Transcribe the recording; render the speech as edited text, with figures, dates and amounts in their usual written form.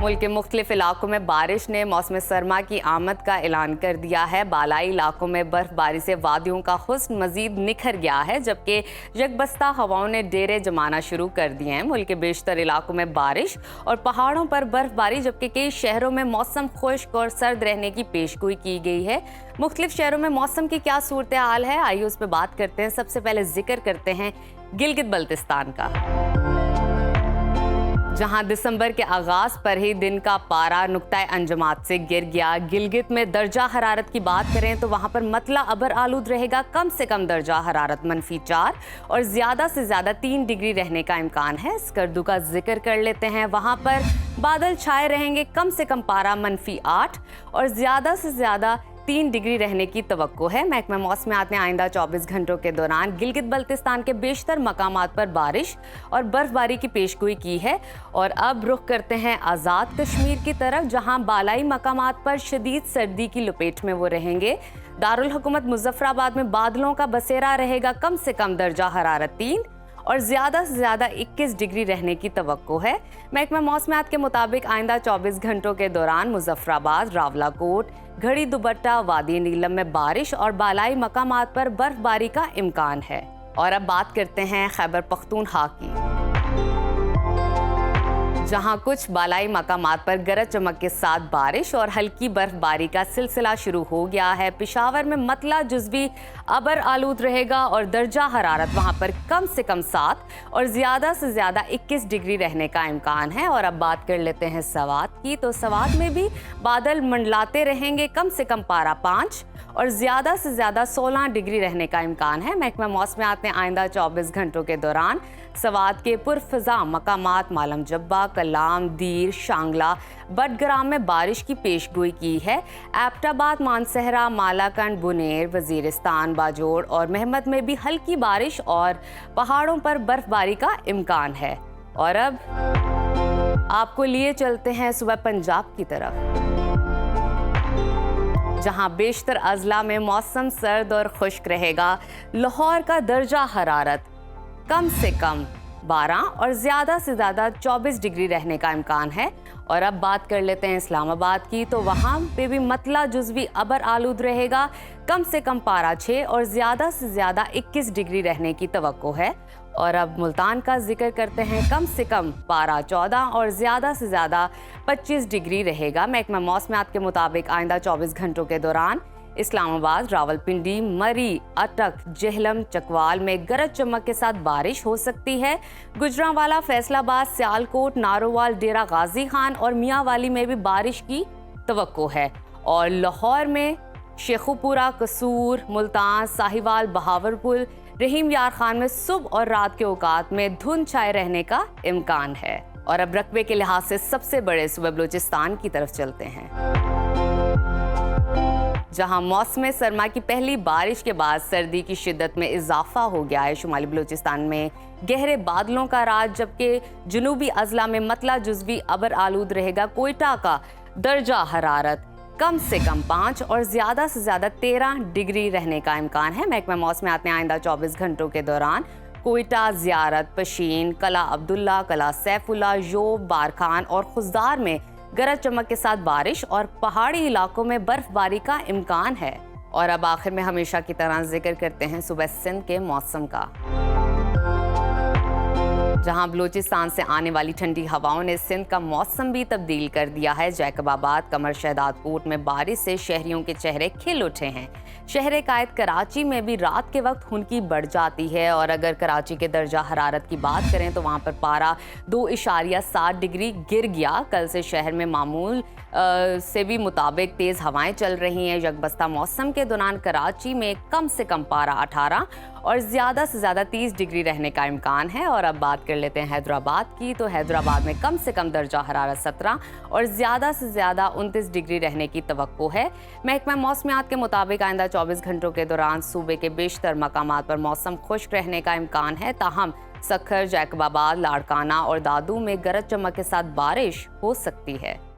मुल्क के मुख्तलिफ इलाकों में बारिश ने मौसम सरमा की आमद का ऐलान कर दिया है। बालाई इलाकों में बर्फबारी से वादियों का हुस्न मजीद निखर गया है, जबकि यकबस्ता हवाओं ने डेरे जमाना शुरू कर दिए हैं। मुल्क के बेशतर इलाकों में बारिश और पहाड़ों पर बर्फबारी, जबकि कई शहरों में मौसम खुश्क और सर्द रहने की पेशगोई की गई है। मुख्तलिफ शहरों में मौसम की क्या सूरत हाल है, आइए उस पर बात करते हैं। सबसे पहले जिक्र करते हैं गिलगित बल्तिस्तान का, जहां दिसंबर के आगाज पर ही दिन का पारा नुक्ताए अंजमात से गिर गया। गिलगित में दर्जा हरारत की बात करें तो वहां पर मतला अबर आलूद रहेगा। कम से कम दर्जा हरारत -4 और ज्यादा से ज्यादा 3 डिग्री रहने का इम्कान है। स्कर्दू का जिक्र कर लेते हैं, वहां पर बादल छाए रहेंगे। कम से कम पारा -8 और ज्यादा से ज्यादा 3 डिग्री रहने की तवक्को है। महकमा मौसमियात ने आइंदा 24 घंटों के दौरान गिलगित बल्तिस्तान के बेशतर मकामात पर बारिश और बर्फबारी की पेशगोई की है। और अब रुख करते हैं आज़ाद कश्मीर की तरफ, जहां बालाई मकामात पर शदीद सर्दी की लपेट में वो रहेंगे। दारुल हुकूमत मुजफ्फराबाद में बादलों का बसेरा रहेगा। कम से कम दर्जा हरारत 3 और ज़्यादा से ज़्यादा 21 डिग्री रहने की तवक्को है। महकमा मौसमियात के मुताबिक आइंदा 24 घंटों के दौरान मुजफ्फराबाद, रावलाकोट, घड़ी दुबट्टा, वादी नीलम में बारिश और बालाई मकामात पर बर्फबारी का इम्कान है। और अब बात करते हैं खैबर पख्तूनख्वा की, जहां कुछ बालाई मकामात पर गरज चमक के साथ बारिश और हल्की बर्फबारी का सिलसिला शुरू हो गया है। पेशावर में मतला जुज़वी अबर आलूद रहेगा और दर्जा हरारत वहां पर कम से कम 7 और ज़्यादा से ज़्यादा 21 डिग्री रहने का इम्कान है। और अब बात कर लेते हैं सवात की, तो सवात में भी बादल मंडलाते रहेंगे। कम से कम पारा 5 और ज़्यादा से ज़्यादा 16 डिग्री रहने का इम्कान है। महकमा मौसमियात ने आइंदा 24 घंटों के दौरान सवात के पुरफजा मकामात मालम जब्बा, कलाम, दीर, शांगला, बडग्राम में बारिश की पेशगोई की है। एबटाबाद, मानसहरा, मालाकंड, बुनेर, वजीरिस्तान, बाजोड़ और महमद में भी हल्की बारिश और पहाड़ों पर बर्फबारी का इम्कान है। और अब आपको लिए चलते हैं सुबह पंजाब की तरफ, जहां बेशतर अजला में मौसम सर्द और खुश्क रहेगा। लाहौर का दर्जा हरारत कम से कम 12 और ज़्यादा से ज़्यादा 24 डिग्री रहने का इम्कान है। और अब बात कर लेते हैं इस्लामाबाद की, तो वहाँ पे भी मतला जुज़वी अबर आलूद रहेगा। कम से कम पारा 6 और ज़्यादा से ज़्यादा 21 डिग्री रहने की तवक्को है। और अब मुल्तान का जिक्र करते हैं, कम से कम पारा 14 और ज़्यादा से ज़्यादा 25 डिग्री रहेगा। महकमा मौसमियात के मुताबिक आइंदा 24 घंटों के दौरान इस्लामाबाद, रावलपिंडी, मरी, अटक, जेहलम, चकवाल में गरज चमक के साथ बारिश हो सकती है। गुजरांवाला, फैसलाबाद, सियालकोट, नारोवाल, डेरा गाजी खान और मियांवाली में भी बारिश की तवक्को है। और लाहौर में शेखुपुरा, कसूर, मुल्तान, साहिवाल, बहावलपुर, रहीम यार खान में सुबह और रात के औकात में धुंध छाए रहने का इम्कान है। और अब रकबे के लिहाज से सबसे बड़े सूबे बलूचिस्तान की तरफ चलते हैं, जहां मौसम सरमा की पहली बारिश के बाद सर्दी की शिद्दत में इजाफा हो गया है। शुमाली बलूचिस्तान में गहरे बादलों का राज, जबकि जुनूबी अजला में मतला जुज़वी अबर आलूद रहेगा। कोयटा का दर्जा हरारत कम से कम 5 और ज़्यादा से ज़्यादा 13 डिग्री रहने का इम्कान है। महकमा मौसमियात ने आइंदा 24 घंटों के दौरान कोयटा, ज़ियारत, पशीन, कला अब्दुल्ला, कला सैफुल्ला, योब, बारखान और खुजदार में गरज चमक के साथ बारिश और पहाड़ी इलाकों में बर्फबारी का इम्कान है। और अब आखिर में हमेशा की तरह जिक्र करते हैं सुबह सिंध के मौसम का, जहां बलूचिस्तान से आने वाली ठंडी हवाओं ने सिंध का मौसम भी तब्दील कर दिया है। जैकबाबाद, कमर शहदाद कोट में बारिश से शहरियों के चेहरे खिल उठे हैं। शहर कायद कराची में भी रात के वक्त खुनकी बढ़ जाती है। और अगर कराची के दर्जा हरारत की बात करें तो वहां पर पारा 2.7 डिग्री गिर गया। कल से शहर में मामूल से भी मुताबिक तेज़ हवाएं चल रही हैं। यकबस्ता मौसम के दौरान कराची में कम से कम पारा 18 और ज़्यादा से ज़्यादा 30 डिग्री रहने का इम्कान है। और अब बात कर लेते हैं हैदराबाद की, तो हैदराबाद में कम से कम दर्जा हरारत 17 और ज़्यादा से ज़्यादा 29 डिग्री रहने की तवक्को है। महकमा मौसमियात के मुताबिक आइंदा 24 घंटों के दौरान सूबे के बेशतर मकामात पर मौसम खुश्क रहने का इम्कान है। ताहम सखर, जैकबाबाद, लाड़काना और दादू में गरज चमक के साथ बारिश हो सकती है।